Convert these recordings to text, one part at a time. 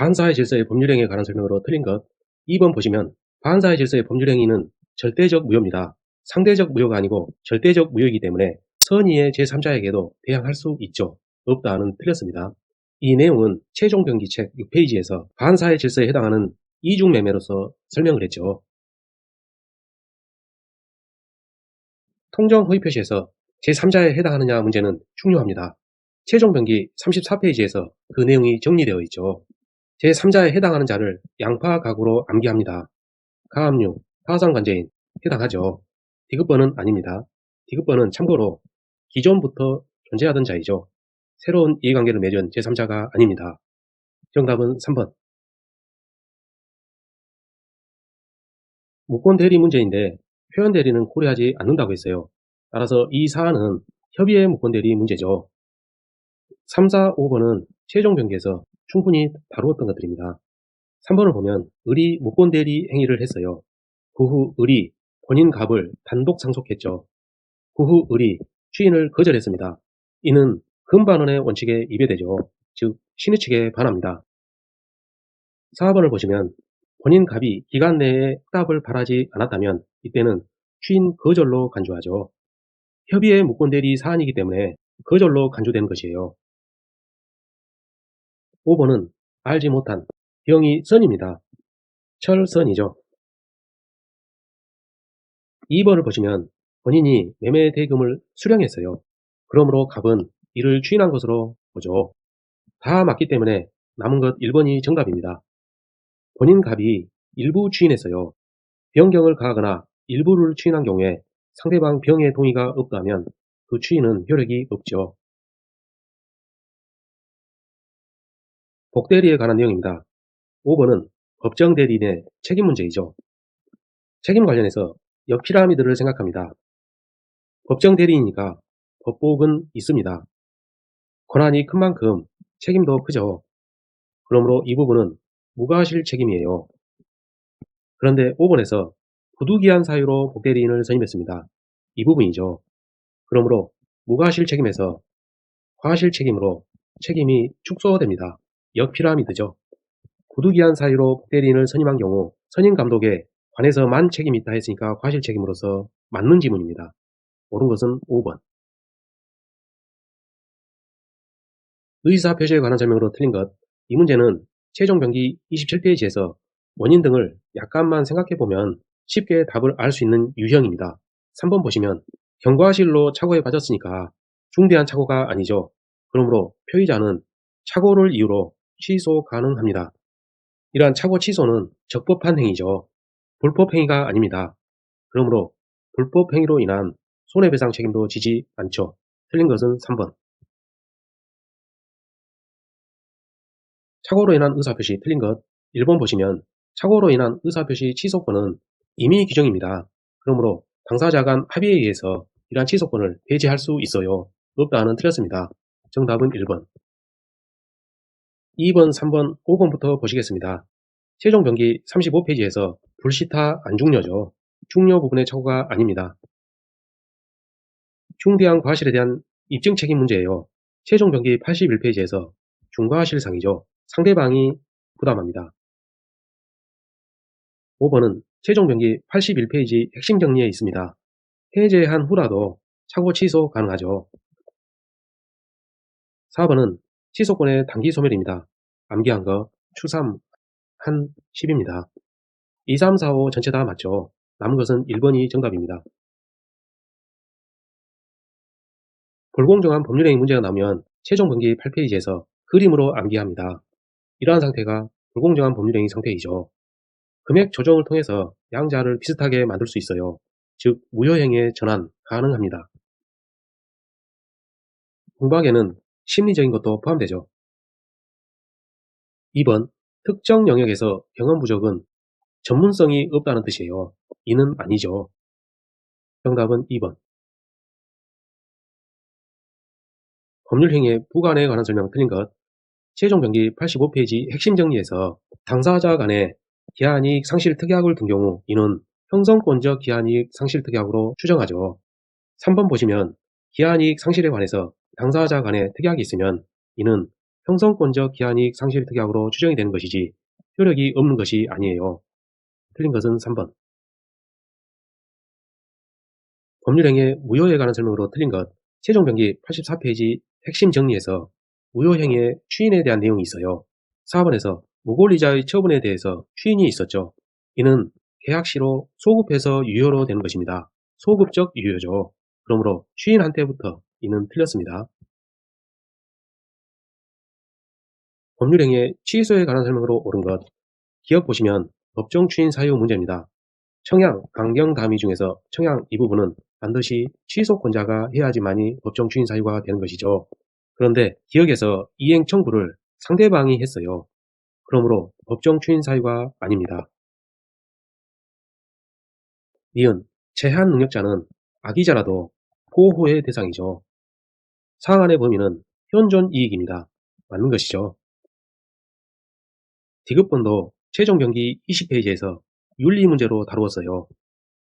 반사회 질서의 법률행위에 관한 설명으로 틀린 것. 2번 보시면 반사회 질서의 법률행위는 절대적 무효입니다. 상대적 무효가 아니고 절대적 무효이기 때문에 선의의 제3자에게도 대항할 수 있죠. 없다는 틀렸습니다. 이 내용은 최종병기 책 6페이지에서 반사회 질서에 해당하는 이중매매로서 설명을 했죠. 통정 허위 표시에서 제3자에 해당하느냐 문제는 중요합니다. 최종병기 34페이지에서 그 내용이 정리되어 있죠. 제3자에 해당하는 자를 양파가구로 암기합니다. 가압류, 파산관계인 해당하죠. 디귿번은 아닙니다. 디귿번은 참고로 기존부터 존재하던 자이죠. 새로운 이해관계를 맺은 제3자가 아닙니다. 정답은 3번. 무권대리 문제인데 표현대리는 고려하지 않는다고 했어요. 따라서 이 사안은 협의의 무권대리 문제죠. 3, 4, 5번은 최종병기에서 충분히 다루었던 것들입니다. 3번을 보면 을이 무권대리 행위를 했어요. 그 후 을이 본인 갑을 단독 상속했죠. 그 후 을이 추인을 거절했습니다. 이는 금반원의 원칙에 위배되죠. 즉 신의 측에 반합니다. 4번을 보시면 본인 갑이 기간 내에 확답을 바라지 않았다면 이때는 추인 거절로 간주하죠. 협의의 무권대리 사안이기 때문에 거절로 간주되는 것이에요. 5번은 알지 못한 병이 선입니다. 철선이죠. 2번을 보시면 본인이 매매 대금을 수령했어요. 그러므로 갑은 이를 추인한 것으로 보죠. 다 맞기 때문에 남은 것 1번이 정답입니다. 본인 갑이 일부 추인했어요. 변경을 가하거나 일부를 추인한 경우에 상대방 병의 동의가 없다면 그 추인은 효력이 없죠. 복대리에 관한 내용입니다. 5번은 법정대리인의 책임 문제이죠. 책임 관련해서 옆피라미드를 생각합니다. 법정대리인이니까 법복은 있습니다. 권한이 큰 만큼 책임도 크죠. 그러므로 이 부분은 무과실 책임이에요. 그런데 5번에서 부득이한 사유로 복대리인을 선임했습니다. 이 부분이죠. 그러므로 무과실 책임에서 과실 책임으로 책임이 축소됩니다. 역피라미드죠. 부득이한 사유로 복대리인을 선임한 경우 선임 감독에 관해서만 책임이 있다 했으니까 과실 책임으로서 맞는 지문입니다. 옳은 것은 5번. 의사표시에 관한 설명으로 틀린 것. 이 문제는 최종병기 27페이지에서 원인 등을 약간만 생각해보면 쉽게 답을 알 수 있는 유형입니다. 3번 보시면 경과실로 착오에 빠졌으니까 중대한 착오가 아니죠. 그러므로 표의자는 착오를 이유로 취소 가능합니다. 이러한 착오 취소는 적법한 행위죠. 불법 행위가 아닙니다. 그러므로 불법 행위로 인한 손해배상 책임도 지지 않죠. 틀린 것은 3번. 착오로 인한 의사표시 틀린 것. 1번 보시면 착오로 인한 의사표시 취소권은 임의 규정입니다. 그러므로 당사자 간 합의에 의해서 이러한 취소권을 배제할 수 있어요. 없다는 틀렸습니다. 정답은 1번. 2번, 3번, 5번부터 보시겠습니다. 최종병기 35페이지에서 불시타 안중료죠. 중요 부분의 착오가 아닙니다. 중대한 과실에 대한 입증 책임 문제예요. 최종병기 81페이지에서 중과실상이죠. 상대방이 부담합니다. 5번은 최종병기 81페이지 핵심 정리에 있습니다. 해제한 후라도 착오 취소 가능하죠. 4번은 취소권의 단기 소멸입니다. 암기한 거 추삼 한 10입니다. 2, 3, 4, 5 전체 다 맞죠. 남은 것은 1번이 정답입니다. 불공정한 법률행위 문제가 나오면 최종병기 8페이지에서 그림으로 암기합니다. 이러한 상태가 불공정한 법률행위 상태이죠. 금액 조정을 통해서 양자를 비슷하게 만들 수 있어요. 즉 무효행위의 전환 가능합니다. 공박에는 심리적인 것도 포함되죠. 2번 특정 영역에서 경험 부족은 전문성이 없다는 뜻이에요. 이는 아니죠. 정답은 2번. 법률행위의 부관에 관한 설명 틀린 것. 최종병기 85페이지 핵심 정리에서 당사자 간에 기한이익 상실 특약을 둔 경우 이는 형성권적 기한이익 상실 특약으로 추정하죠. 3번 보시면 기한이익 상실에 관해서 당사자 간에 특약이 있으면 이는 형성권적 기한이익 상실 특약으로 추정이 되는 것이지 효력이 없는 것이 아니에요. 틀린 것은 3번. 법률행위의 무효에 관한 설명으로 틀린 것. 최종병기 84페이지 핵심 정리에서 무효행위의 추인에 대한 내용이 있어요. 4번에서 무권리자의 처분에 대해서 추인이 있었죠. 이는 계약시로 소급해서 유효로 되는 것입니다. 소급적 유효죠. 그러므로 추인한 때부터 이는 틀렸습니다. 법률행위의 취소에 관한 설명으로 옳은 것. 기억 보시면 법정 추인 사유 문제입니다. 청양, 강경 담의 중에서 청양 이 부분은 반드시 취소권자가 해야지만이 법정 추인 사유가 되는 것이죠. 그런데 기억에서 이행 청구를 상대방이 했어요. 그러므로 법정 추인 사유가 아닙니다. 니은, 제한 능력자는 악의자라도 보호의 대상이죠. 사안의 범위는 현존 이익입니다. 맞는 것이죠. 디귿번도 최종 병기 20페이지에서 윤리 문제로 다루었어요.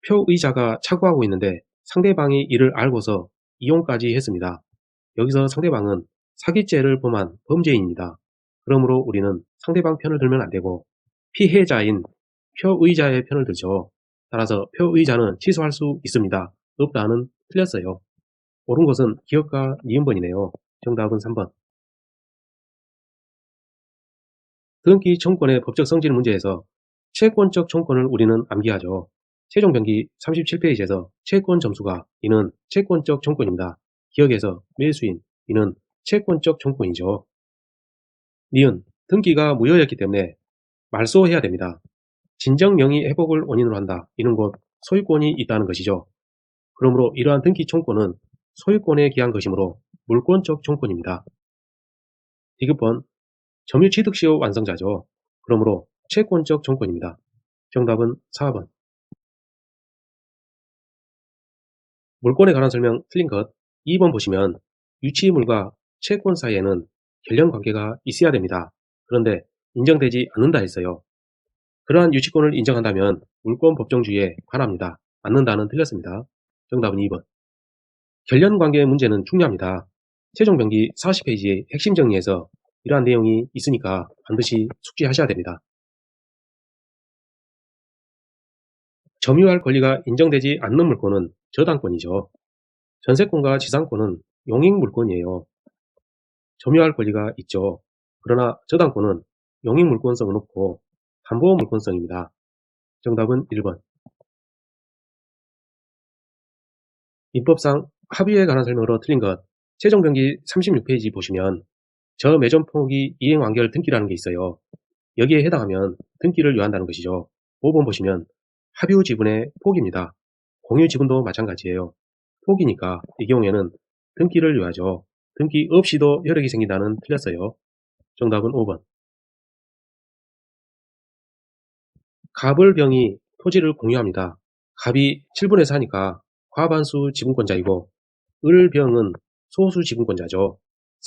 표의자가 착오하고 있는데 상대방이 이를 알고서 이용까지 했습니다. 여기서 상대방은 사기죄를 범한 범죄인입니다. 그러므로 우리는 상대방 편을 들면 안 되고 피해자인 표의자의 편을 들죠. 따라서 표의자는 취소할 수 있습니다. 없다는 틀렸어요. 옳은 것은 기억과 니은번이네요. 정답은 3번. 등기 청구권의 법적 성질 문제에서 채권적 청구권을 우리는 암기하죠. 최종 병기 37페이지에서 채권 점수가 이는 채권적 청구권입니다. 기억에서 매수인 이는 채권적 청구권이죠. 니은 등기가 무효였기 때문에 말소해야 됩니다. 진정 명의 회복을 원인으로 한다. 이는 곧 소유권이 있다는 것이죠. 그러므로 이러한 등기 청구권은 소유권에 기한 것이므로 물권적 청구권입니다. 디귿번 점유취득시효 완성자죠. 그러므로 채권적 청구권입니다. 정답은 4번. 물권에 관한 설명 틀린 것. 2번 보시면 유치물과 채권 사이에는 결련 관계가 있어야 됩니다. 그런데 인정되지 않는다 했어요. 그러한 유치권을 인정한다면 물권 법정주의에 관합니다. 않는다는 틀렸습니다. 정답은 2번. 결련 관계의 문제는 중요합니다. 최종 병기 40페이지 핵심 정리에서 이러한 내용이 있으니까 반드시 숙지하셔야 됩니다. 점유할 권리가 인정되지 않는 물권은 저당권이죠. 전세권과 지상권은 용익물권이에요. 점유할 권리가 있죠. 그러나 저당권은 용익물권성은 없고 담보물권성입니다. 정답은 1번. 민법상 합의에 관한 설명으로 틀린 것. 최종병기 36페이지 보시면 저매점포기 이행완결 등기라는 게 있어요. 여기에 해당하면 등기를 요한다는 것이죠. 5번 보시면 합유 지분의 포기입니다. 공유 지분도 마찬가지예요. 포기니까 이 경우에는 등기를 요하죠. 등기 없이도 효력이 생긴다는 틀렸어요. 정답은 5번. 갑을 병이 토지를 공유합니다. 갑이 7분의 4니까 과반수 지분권자이고 을 병은 소수 지분권자죠.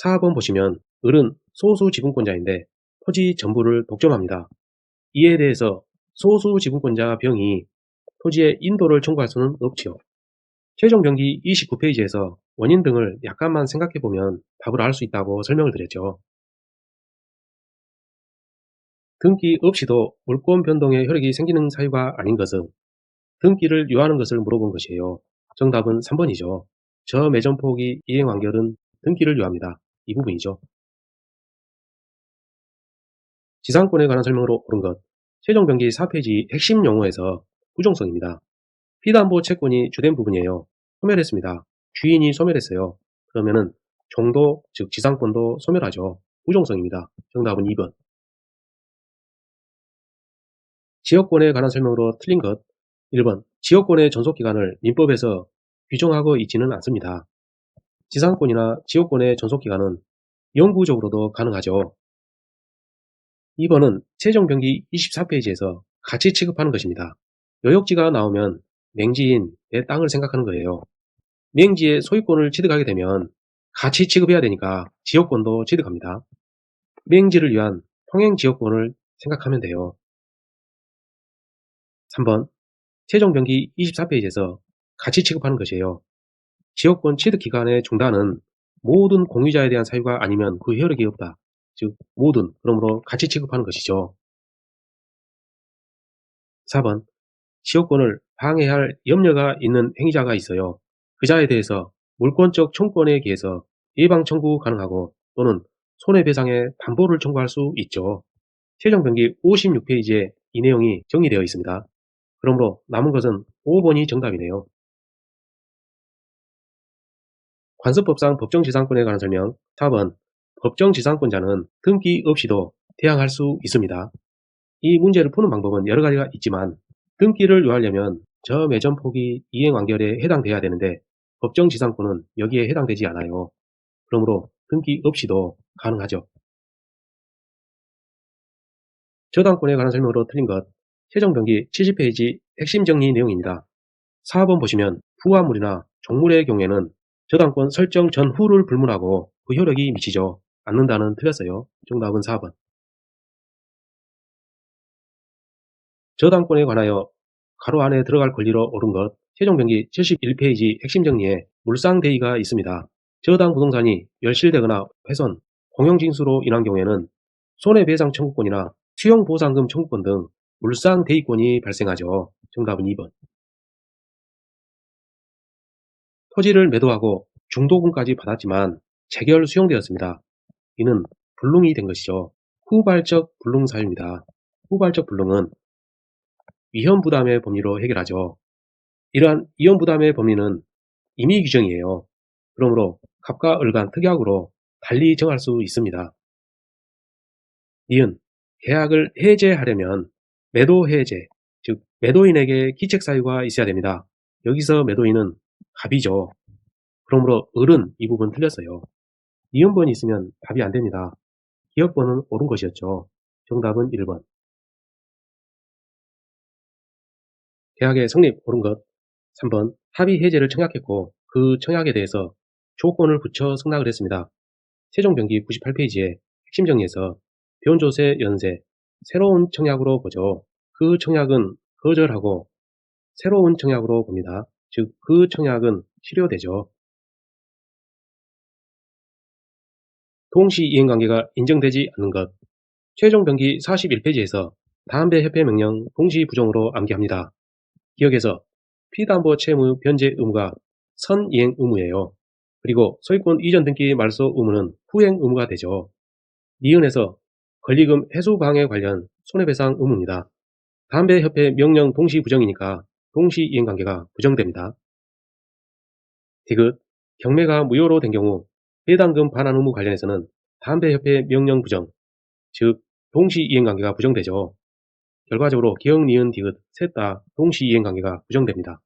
4번 보시면 을은 소수 지분권자인데 토지 전부를 독점합니다. 이에 대해서 소수 지분권자 병이 토지의 인도를 청구할 수는 없지요. 최종 병기 29페이지에서 원인 등을 약간만 생각해보면 답을 알 수 있다고 설명을 드렸죠. 등기 없이도 물권 변동의 효력이 생기는 사유가 아닌 것은 등기를 요하는 것을 물어본 것이에요. 정답은 3번이죠. 저매점 포기 이행 완결은 등기를 요합니다. 이 부분이죠. 지상권에 관한 설명으로 옳은 것. 최종 병기 4페이지 핵심 용어에서 부종성입니다. 피담보 채권이 주된 부분이에요. 소멸했습니다. 주인이 소멸했어요. 그러면은 종도, 즉 지상권도 소멸하죠. 부종성입니다. 정답은 2번. 지역권에 관한 설명으로 틀린 것. 1번. 지역권의 전속기간을 민법에서 규정하고 있지는 않습니다. 지상권이나 지역권의 전속기간은 영구적으로도 가능하죠. 2번은 최종 병기 24페이지에서 같이 취급하는 것입니다. 요역지가 나오면 맹지인 내 땅을 생각하는 거예요. 맹지의 소유권을 취득하게 되면 같이 취급해야 되니까 지역권도 취득합니다. 맹지를 위한 통행지역권을 생각하면 돼요. 3번 최종 병기 24페이지에서 같이 취급하는 것이에요. 지역권 취득 기간의 중단은 모든 공유자에 대한 사유가 아니면 그 효력이 없다. 즉 모든, 그러므로 같이 취급하는 것이죠. 4번, 시효권을 방해할 염려가 있는 행위자가 있어요. 그 자에 대해서 물권적 청구권에 기해서 예방 청구 가능하고 또는 손해배상의 담보를 청구할 수 있죠. 최종병기 56페이지에 이 내용이 정리되어 있습니다. 그러므로 남은 것은 5번이 정답이네요. 관습법상 법정지상권에 관한 설명. 4번, 법정지상권자는 등기 없이도 대항할 수 있습니다. 이 문제를 푸는 방법은 여러 가지가 있지만 등기를 요하려면 저매점 포기 이행 완결에 해당돼야 되는데 법정지상권은 여기에 해당되지 않아요. 그러므로 등기 없이도 가능하죠. 저당권에 관한 설명으로 틀린 것. 최종병기 70페이지 핵심 정리 내용입니다. 4번 보시면 부화물이나 종물의 경우에는 저당권 설정 전후를 불문하고 그 효력이 미치죠. 않는다는 틀렸어요. 정답은 4번. 저당권에 관하여 가로 안에 들어갈 권리로 옳은 것. 최종병기 71페이지 핵심 정리에 물상대의가 있습니다. 저당 부동산이 멸실되거나 훼손, 공용징수로 인한 경우에는 손해배상 청구권이나 수용보상금 청구권 등 물상대의권이 발생하죠. 정답은 2번. 토지를 매도하고 중도금까지 받았지만 재결 수용되었습니다. 이는 불능이 된 것이죠. 후발적 불능 사유입니다. 후발적 불능은 위험부담의 법리로 해결하죠. 이러한 위험부담의 법리는 임의 규정이에요. 그러므로 갑과 을간 특약으로 달리 정할 수 있습니다. 니은 계약을 해제하려면 매도 해제, 즉 매도인에게 기책사유가 있어야 됩니다. 여기서 매도인은 갑이죠. 그러므로 을은 이 부분 틀렸어요. 니은번이 있으면 답이 안됩니다. 기억번은 옳은 것이었죠. 정답은 1번. 계약의 성립 옳은 것. 3번 합의 해제를 청약했고 그 청약에 대해서 조건을 붙여 승낙을 했습니다. 최종병기 98페이지에 핵심 정리에서 변조세 연세 새로운 청약으로 보죠. 그 청약은 거절하고 새로운 청약으로 봅니다. 즉 그 청약은 실효되죠. 동시 이행관계가 인정되지 않는 것. 최종병기 41페이지에서 담배협회 명령 동시 부정으로 암기합니다. 기억에서 피담보 채무 변제 의무가 선이행 의무예요. 그리고 소유권 이전 등기 말소 의무는 후행 의무가 되죠. 니은에서 권리금 회수 방해 관련 손해배상 의무입니다. 담배협회 명령 동시 부정이니까 동시 이행관계가 부정됩니다. 디귿 경매가 무효로 된 경우 배당금 반환 의무 관련해서는 담배협회 명령 부정, 즉 동시 이행관계가 부정되죠. 결과적으로 기억, 니은, 디귿 셋 다 동시 이행관계가 부정됩니다.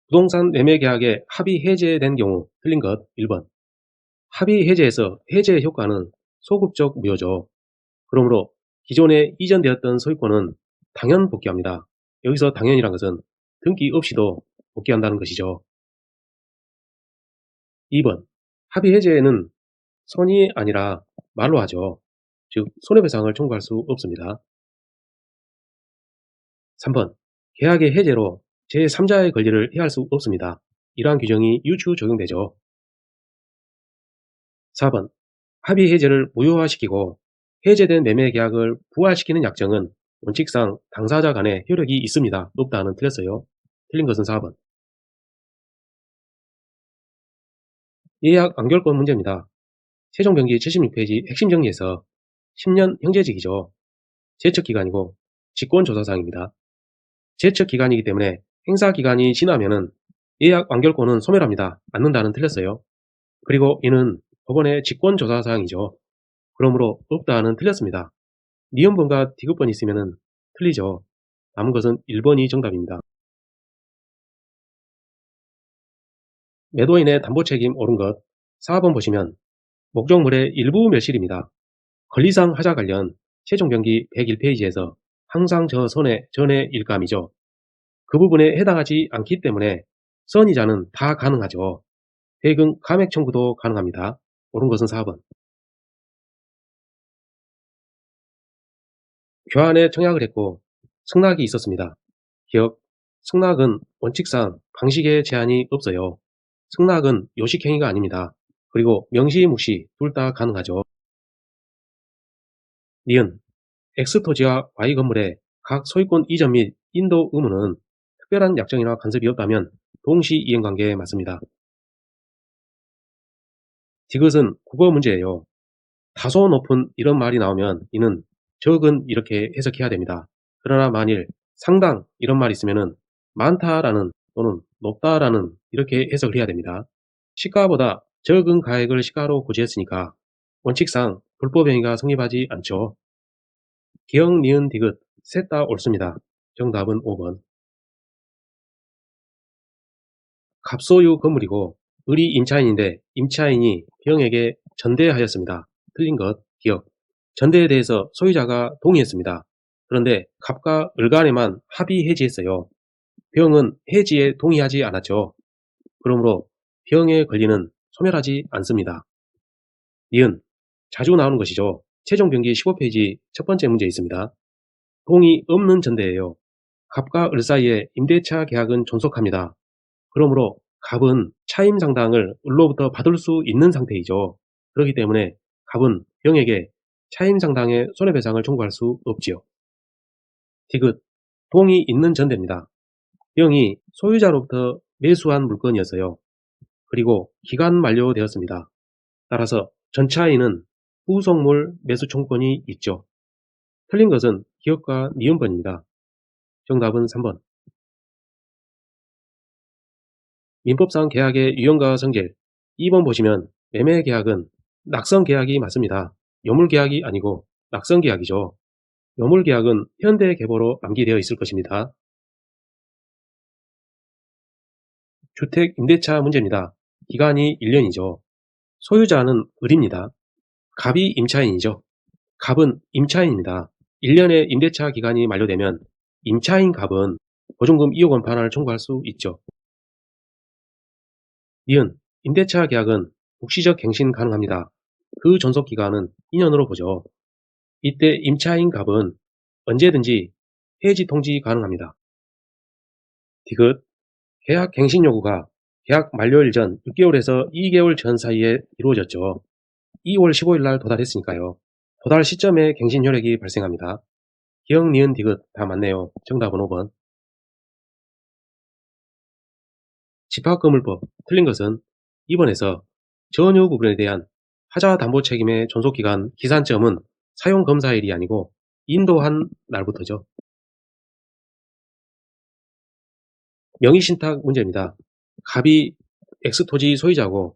부동산 매매 계약에 합의 해제된 경우 틀린 것 1번. 합의 해제에서 해제 효과는 소급적 무효죠. 그러므로 기존에 이전되었던 소유권은 당연 복귀합니다. 여기서 당연이란 것은 등기 없이도 복귀한다는 것이죠. 2번. 합의 해제는 선이 아니라 말로 하죠. 즉 손해배상을 청구할 수 없습니다. 3번. 계약의 해제로 제3자의 권리를 해할 수 없습니다. 이러한 규정이 유추 적용되죠. 4번. 합의 해제를 무효화시키고 해제된 매매 계약을 부활시키는 약정은 원칙상 당사자 간에 효력이 있습니다. 없다는 틀렸어요. 틀린 것은 4번. 예약 완결권 문제입니다. 최종병기 76페이지 핵심 정리에서 10년 형제직이죠. 제척기간이고 직권조사사항입니다. 제척기간이기 때문에 행사기간이 지나면은 예약 완결권은 소멸합니다. 않는다는 틀렸어요. 그리고 이는 법원의 직권조사사항이죠. 그러므로 없다는 틀렸습니다. 니은번과 디귿번이 있으면 틀리죠. 남은 것은 1번이 정답입니다. 매도인의 담보책임 옳은 것 4번 보시면 목적물의 일부 멸실입니다. 권리상 하자 관련 최종병기 101페이지에서 항상 저 손해 전의 일감이죠. 그 부분에 해당하지 않기 때문에 선이자는 다 가능하죠. 대금 감액 청구도 가능합니다. 옳은 것은 4번. 교환에 청약을 했고 승낙이 있었습니다. 기억, 승낙은 원칙상 방식에 제한이 없어요. 승낙은 요식행위가 아닙니다. 그리고 명시, 묵시 둘 다 가능하죠. 니은 X토지와 Y 건물의 각 소유권 이전 및 인도 의무는 특별한 약정이나 간섭이 없다면 동시 이행관계에 맞습니다. 디귿은 국어 문제예요. 다소 높은 이런 말이 나오면 이는 적은 이렇게 해석해야 됩니다. 그러나 만일 상당 이런 말이 있으면 많다라는 또는 높다라는 이렇게 해석을 해야 됩니다. 시가보다 적은 가액을 시가로 고지했으니까 원칙상 불법 행위가 성립하지 않죠. 기역, 니은, 디귿 셋 다 옳습니다. 정답은 5번. 갑소유 건물이고 을이 임차인인데 임차인이 병에게 전대하였습니다. 틀린 것, 기억. 전대에 대해서 소유자가 동의했습니다. 그런데 갑과 을 간에만 합의 해지했어요. 병은 해지에 동의하지 않았죠. 그러므로 병의 권리는 소멸하지 않습니다. 니은 자주 나오는 것이죠. 최종병기 15페이지 첫 번째 문제에 있습니다. 동의 없는 전대예요. 갑과 을 사이에 임대차 계약은 존속합니다. 그러므로 갑은 차임 상당을 을로부터 받을 수 있는 상태이죠. 그렇기 때문에 갑은 병에게 차임 상당의 손해배상을 청구할 수 없지요. 디귿 동이 있는 전대입니다. 병이 소유자로부터 매수한 물건이었어요. 그리고 기간 만료되었습니다. 따라서 전차인은 후속물 매수 청구권이 있죠. 틀린 것은 기역과 니은번입니다. 정답은 3번. 민법상 계약의 유형과 성질 2번 보시면 매매계약은 낙선계약이 맞습니다. 요물계약이 아니고 낙선계약이죠. 요물계약은 현대계보로 암기되어 있을 것입니다. 주택 임대차 문제입니다. 기간이 1년이죠. 소유자는 을입니다. 갑이 임차인이죠. 갑은 임차인입니다. 1년의 임대차 기간이 만료되면 임차인 갑은 보증금 2억 원 반환을 청구할 수 있죠. 니은 임대차 계약은 국시적 갱신 가능합니다. 그 존속기간은 2년으로 보죠. 이때 임차인 갑은 언제든지 해지 통지 가능합니다. 디귿 계약 갱신 요구가 계약 만료일 전 6개월에서 2개월 전 사이에 이루어졌죠. 2월 15일 날 도달했으니까요. 도달 시점에 갱신 효력이 발생합니다. 기역, 니은, 디귿 다 맞네요. 정답은 5번. 집합건물법 틀린 것은 2번에서 전유 부분에 대한 하자 담보 책임의 존속기간 기산점은 사용검사일이 아니고 인도한 날부터죠. 명의신탁 문제입니다. 갑이 X토지 소유자고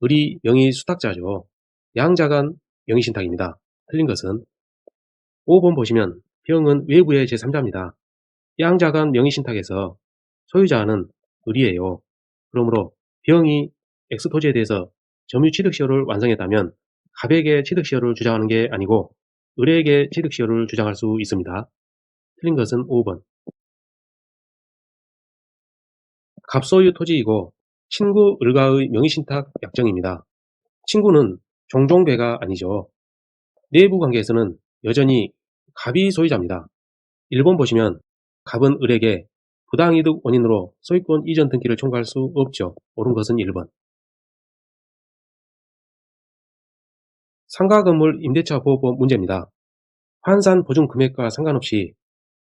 을이 명의수탁자죠. 양자간 명의신탁입니다. 틀린 것은 5번 보시면 병은 외부의 제3자입니다. 양자간 명의신탁에서 소유자는 을이에요. 그러므로 병이 X토지에 대해서 점유취득시효를 완성했다면 갑에게 취득시효를 주장하는 게 아니고 을에게 취득시효를 주장할 수 있습니다. 틀린 것은 5번. 갑소유 토지이고 친구 을과의 명의신탁 약정입니다. 친구는 종종배가 아니죠. 내부 관계에서는 여전히 갑이 소유자입니다. 1번 보시면 갑은 을에게 부당이득 원인으로 소유권 이전 등기를 청구할 수 없죠. 옳은 것은 1번. 상가건물 임대차 보호법 문제입니다. 환산 보증 금액과 상관없이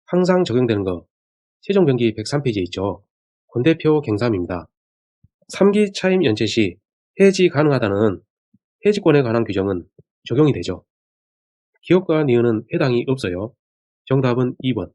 항상 적용되는 거 최종병기 103페이지에 있죠. 권대표 갱삼입니다. 3기 차임 연체 시 해지 가능하다는 해지권에 관한 규정은 적용이 되죠. 기업과 니은은 해당이 없어요. 정답은 2번.